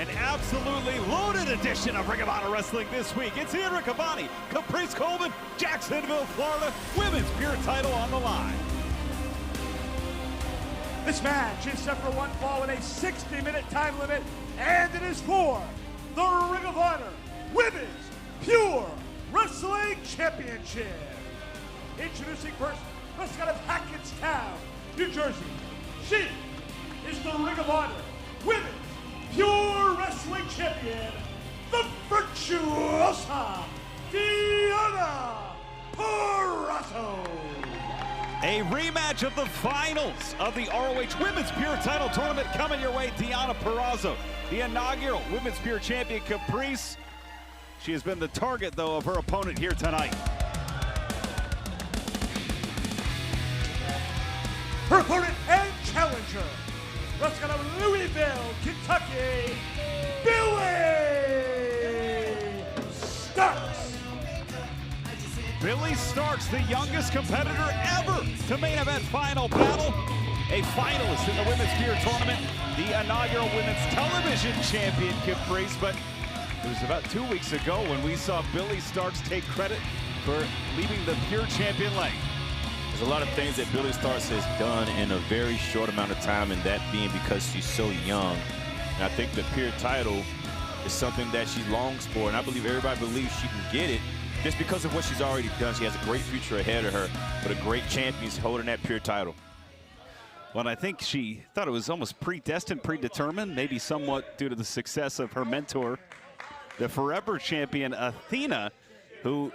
An absolutely loaded edition of Ring of Honor Wrestling this week. It's Hyan Riccaboni, Caprice Coleman, Jacksonville, Florida. Women's pure title on the line. This match is set for one fall in a 60-minute time limit, and it is for the Ring of Honor Women's Pure Wrestling Championship. Introducing first, wrestling out of Hackettstown, New Jersey. She is the Ring of Honor Women's Pure Wrestling Champion, the Virtuosa DEONNA PURRAZZO. A rematch of the finals of the ROH Women's Pure Title Tournament coming your way. DEONNA PURRAZZO, the inaugural Women's Pure Champion. Caprice, she has been the target, though, of her opponent here tonight. Her opponent and challenger, wrestling out of Louisville, Kentucky, Billie Starkz. Billie Starkz, the youngest competitor ever to main event final battle. A finalist in the Women's Pure Tournament, the inaugural Women's Television Champion, Caprice. But it was about 2 weeks ago when we saw Billie Starkz take credit for leaving the Pure Champion lane. There's a lot of things that Billie Starkz has done in a very short amount of time, and that being because she's so young. And I think the Pure title is something that she longs for, and I believe everybody believes she can get it just because of what she's already done. She has a great future ahead of her, but a great champion holding that Pure title. Well, I think she thought it was almost predestined, predetermined, maybe somewhat due to the success of her mentor, the forever champion Athena, who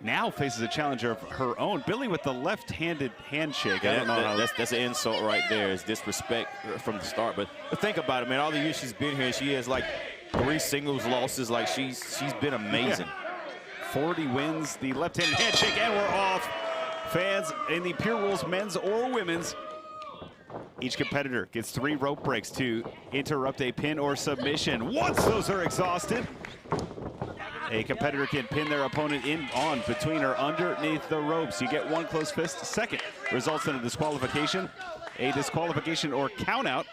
now faces a challenger of her own. Billie with the left-handed handshake. I don't know. That's an insult right there. It's disrespect from the start. But think about it, man. All the years she's been here, she has like 3 singles losses. Like she's been amazing. Yeah. 40 wins, the left-handed handshake, and we're off. Fans in the Pure Rules, men's or women's, each competitor gets 3 rope breaks to interrupt a pin or submission. Once those are exhausted, a competitor can pin their opponent on, between, or underneath the ropes. You get 1 closed fist. Second results in a disqualification. A disqualification or countout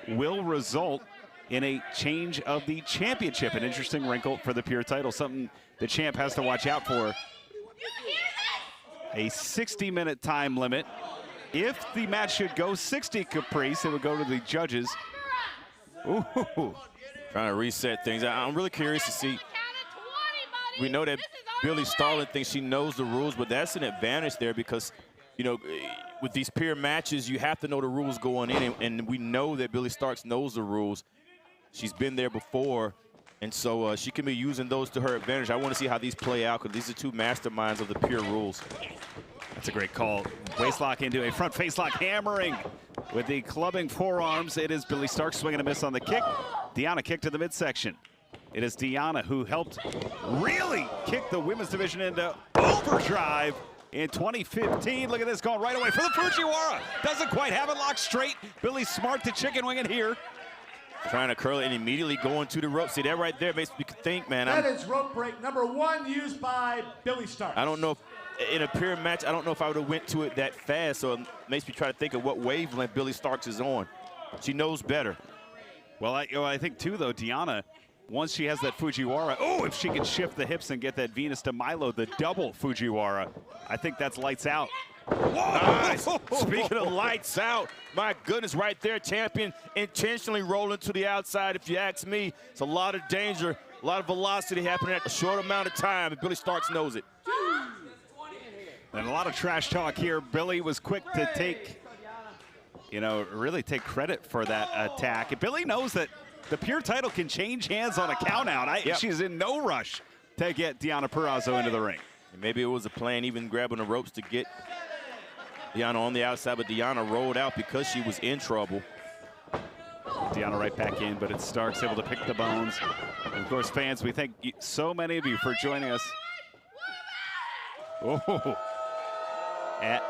will result in a change of the championship. An interesting wrinkle for the Pure title, something the champ has to watch out for. A 60-minute time limit. If the match should go 60, Caprice, it would go to the judges. Ooh. Trying to reset things. I'm really curious to see. We know that Billie Starkz thinks she knows the rules, but that's an advantage there because, you know, with these Pure matches, you have to know the rules going in, and we know that Billie Starkz knows the rules. She's been there before, and so she can be using those to her advantage. I want to see how these play out because these are 2 masterminds of the Pure rules. That's a great call. Waist lock into a front face lock, hammering with the clubbing forearms. It is Billie Starkz swinging a miss on the kick. DEONNA kick to the midsection. It is DEONNA who helped really kick the women's division into overdrive in 2015. Look at this, going right away for the Fujiwara. Doesn't quite have it locked straight. Billie smart to chicken wing it here. Trying to curl it and immediately going to the rope. See, that right there makes me think, man. That is rope break number 1 used by Billie Starkz. I don't know if, in a Pure match, I don't know if I would have went to it that fast, so it makes me try to think of what wavelength Billie Starkz is on. She knows better. Well, I think, too, though, DEONNA, once she has that Fujiwara, if she can shift the hips and get that Venus de Milo, the double Fujiwara, I think that's lights out. Nice. Speaking of lights out, my goodness, right there, champion intentionally rolling to the outside. If you ask me, it's a lot of danger, a lot of velocity happening at a short amount of time, and Billie Starkz knows it. And a lot of trash talk here. Billie was quick to take, really take credit for that attack. And Billie knows that the Pure title can change hands on a countout. She's in no rush to get DEONNA PURRAZZO into the ring. And maybe it was a plan, even grabbing the ropes to get DEONNA on the outside, but DEONNA rolled out because she was in trouble. DEONNA right back in, but it's Starkz able to pick the bones. And of course, fans, we thank so many of you for joining us. At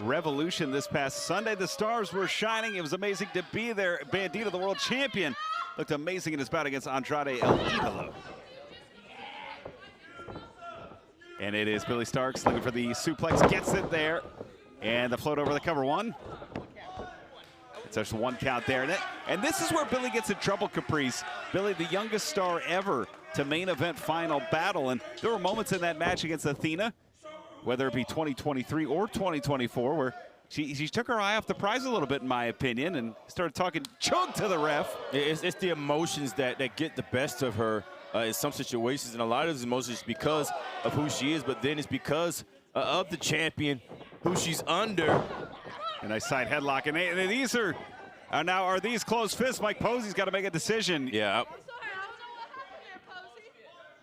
Revolution this past Sunday, the stars were shining. It was amazing to be there. Bandito, the world champion, looked amazing in his bout against Andrade El Idolo. And it is Billie Starkz looking for the suplex, gets it there. And the float over the cover 1. So there's 1 count there. And this is where Billie gets in trouble, Caprice. Billie, the youngest star ever to main event final battle. And there were moments in that match against Athena, whether it be 2023 or 2024, where she took her eye off the prize a little bit, in my opinion, and started talking chunk to the ref. It's the emotions that get the best of her in some situations, and a lot of those emotions is because of who she is, but then it's because of the champion who she's under. A nice side headlock, and these are these closed fists? Mike Posey's got to make a decision. Yeah.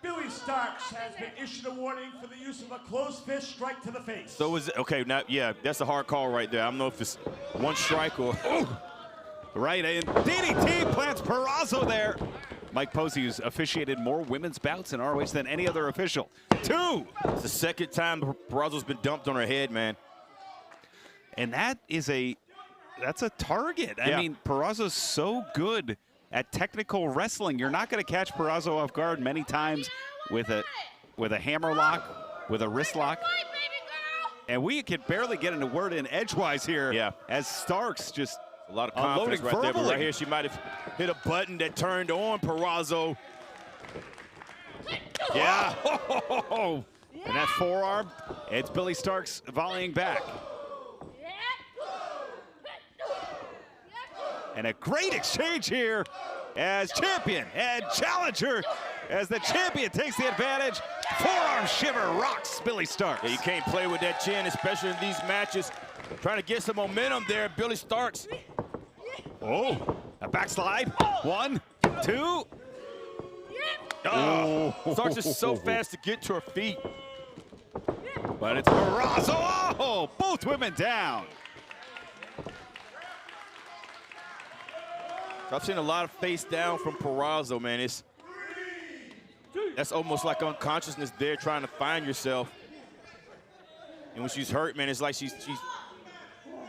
Billie Starkz has been issued a warning for the use of a closed fist strike to the face. So is it, okay, now, yeah, that's a hard call right there. I don't know if it's 1 strike or... Right, and DDT plants Purrazzo there. Mike Posey, who's officiated more women's bouts in ROH than any other official. 2! It's the 2nd time Purrazzo's been dumped on her head, man. And that's a target. Yeah. I mean, Purrazzo's so good at technical wrestling. You're not going to catch Purrazzo off guard many times with a hammer lock, with a wrist lock. And we can barely get into word in edgewise here. Yeah. As Starkz just a lot of confidence right there, but right here she might have hit a button that turned on Purrazzo. Yeah. And that forearm, it's Billie Starkz volleying back. And a great exchange here as champion and challenger, as the champion takes the advantage. Forearm shiver rocks Billie Starkz. Yeah, you can't play with that chin, especially in these matches. Trying to get some momentum there, Billie Starkz. Oh, a backslide. 1, 2. Oh, Starkz is so fast to get to her feet. But it's Purrazzo. Oh, both women down. I've seen a lot of face down from Purrazzo, man. That's almost like unconsciousness there, trying to find yourself. And when she's hurt, man, it's like she's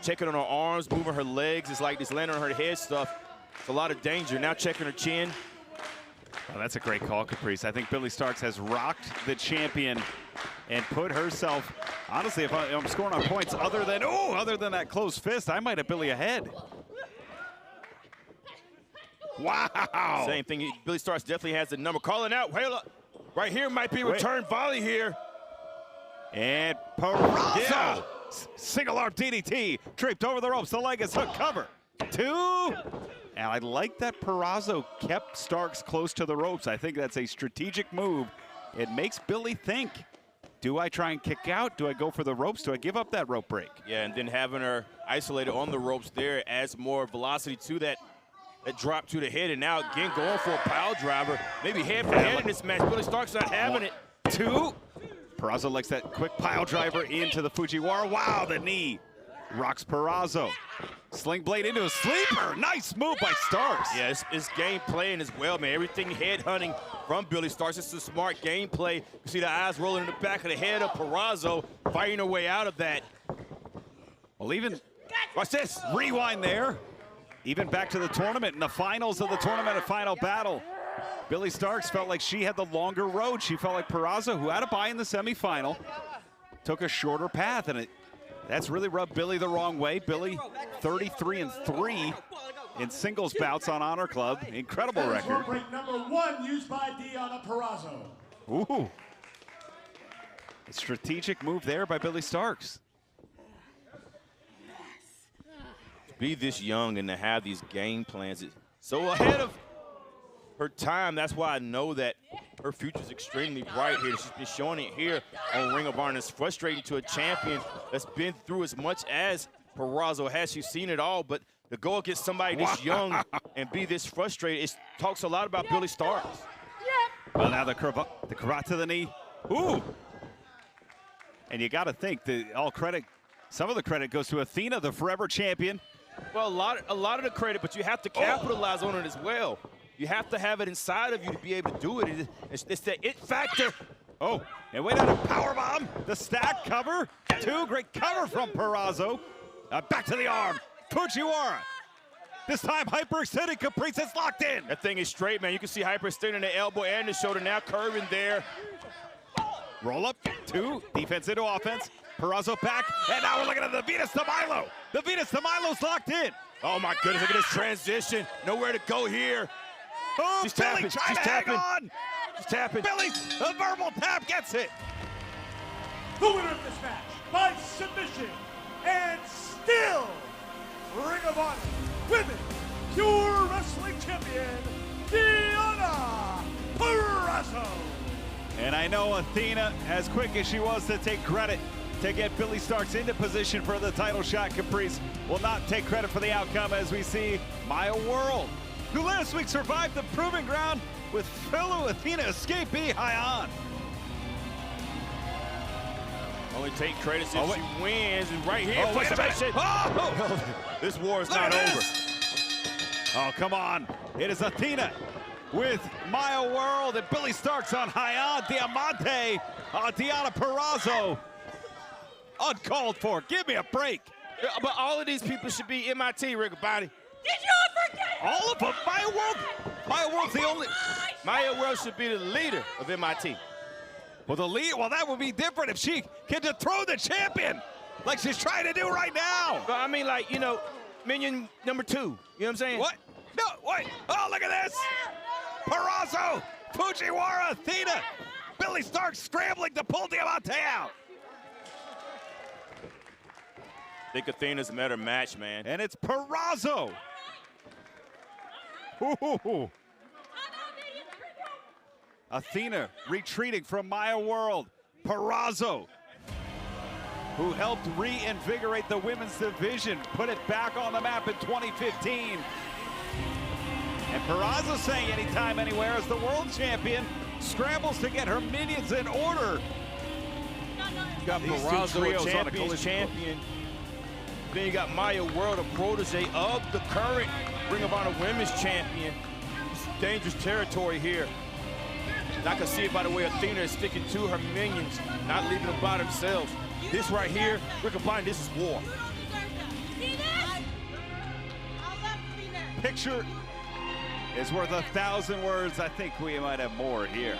checking on her arms, moving her legs. It's like this landing on her head stuff. It's a lot of danger. Now checking her chin. Well, that's a great call, Caprice. I think Billie Starkz has rocked the champion and put herself, honestly, if I'm scoring on points other than that closed fist, I might have Billie ahead. Wow. Same thing. Billie Starkz definitely has the number. Calling out. Right here might be a return volley here. And Purrazzo. Yeah. Single arm DDT. Draped over the ropes. The leg is hook cover. 2. And I like that Purrazzo kept Starkz close to the ropes. I think that's a strategic move. It makes Billie think, do I try and kick out? Do I go for the ropes? Do I give up that rope break? Yeah, and then having her isolated on the ropes there adds more velocity to that drop to the head, and now again going for a pile driver. Maybe head for head in this match. Billie Starkz not having it. 2. Purrazzo likes that quick pile driver into the Fujiwara. Wow, the knee rocks Purrazzo. Sling blade into a sleeper. Nice move by Starkz. Yeah, it's game playing as well, man. Everything head hunting from Billie Starkz. It's a smart gameplay. You see the eyes rolling in the back of the head of Purrazzo, fighting her way out of that. Well, even, watch this, rewind there. Even back to the tournament, in the finals of the tournament, a final battle. Billie Starkz felt like she had the longer road. She felt like Purrazzo, who had a bye in the semifinal, took a shorter path, and that's really rubbed Billie the wrong way. Billie, 33-3 in singles bouts on HonorClub. Incredible record. Break number 1 used by DEONNA Purrazzo. Ooh. A strategic move there by Billie Starkz. Be this young and to have these game plans, so ahead of her time. That's why I know that her future is extremely bright here. She's been showing it here on Ring of Honor. It's frustrating to a champion that's been through as much as Purrazzo has. She's seen it all, but to go against somebody this young and be this frustrated, it talks a lot about Billie Starkz. Well, now the cravat to the knee. Ooh. And you got to think that some of the credit goes to Athena, the forever champion. Well, a lot of the credit, but you have to capitalize on it as well. You have to have it inside of you to be able to do it. It's the it factor. Oh, and wait on a powerbomb. The stack cover. 2, great cover from Purrazzo. Back to the arm. Fujiwara. This time hyperextended Caprice. It's locked in. That thing is straight, man. You can see hyperextending the elbow and the shoulder, now curving there. Roll up. 2, defense into offense. Purrazzo back, and now we're looking at the Venus de Milo. The Venus de Milo's locked in. Oh my goodness, look at this transition. Nowhere to go here. Oh, She's Billie tapping, trying she's to hang tapping. on. She's tapping. Billie, a verbal tap gets it. The winner of this match by submission and still Ring of Honor Women's Pure Wrestling Champion, DEONNA PURRAZZO. And I know Athena, as quick as she was to take credit to get Billie Starkz into position for the title shot, Caprice will not take credit for the outcome as we see Maya World, who last week survived the proving ground with fellow Athena escapee Hyan. Only take credit if Oh, wait. she wins. And right here, Oh, wait a minute. frustration. Oh! This war is Look not at over. this. Oh, come on. It is Athena with Maya World and Billie Starkz on Hyan. Diamante on DEONNA PURRAZZO. Uncalled for. Give me a break. But all of these people should be MIT, Rick Body. Did you forget? All of them. Maya World. Maya World's the only. Maya World should be the leader of MIT. Well, the lead. Well, that would be different if she can dethrone the champion, like she's trying to do right now. But I mean, like, you know, minion number 2. You know what I'm saying? What? No, wait. Oh, look at this. Purrazzo, Fujiwara, Athena. Billie Starkz scrambling to pull Diamante out. I think Athena's a better match, man. And it's Purrazzo. Ooh. Athena retreating from Maya World. Purrazzo, who helped reinvigorate the women's division, put it back on the map in 2015. And Purrazzo saying anytime, anywhere as the world champion scrambles to get her minions in order. You got These two Purrazzo, trios a on a champion's collision champion. Then you got Maya World, a protege of the current Ring of Honor Women's Champion. It's dangerous territory here. And I can see it by the way Athena is sticking to her minions, not leaving them by themselves. This right here, Rick and Bond, this is war. Picture is worth 1,000 words. I think we might have more here.